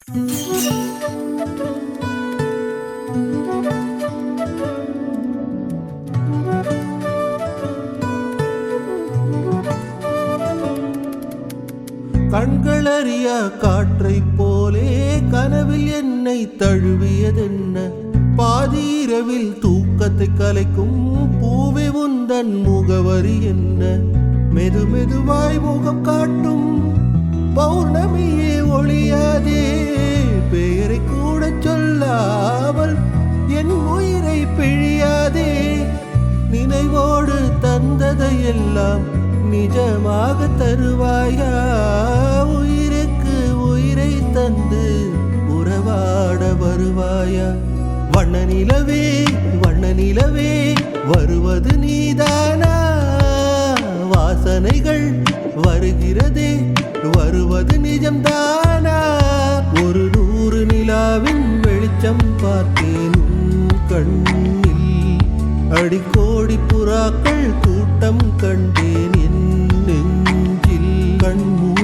கண்களறிய காற்றை போலே கனவில் என்னை தழுவியதென்ன? பாதி இரவில் தூக்கத்தை கலைக்கும் பூவே உந்தன் முகவரி என்ன? மெது மெதுவாய் முகம் காட்டும் பௌர்ணமியே ஒளியாதே, பெயரை கூட சொல்லாமல் என் உயிரை பிழியாதே. நினைவோடு தந்ததையெல்லாம் நிஜமாக தருவாயா? உயிருக்கு உயிரை தந்து உறவாட வருவாயா? வண்ண நிலவே வண்ண நிலவே வருவது நீதானா? வாசனைகள் வருகிறதே, வருவது நிஜம்தானா? ஒரு 100 நிலாவின் வெளிச்சம் பார்த்தேன் உன் கண்ணில், அடிக்கோடி புறாக்கள் கூட்டம் கண்டேன் என் நெஞ்சில். கண்மூ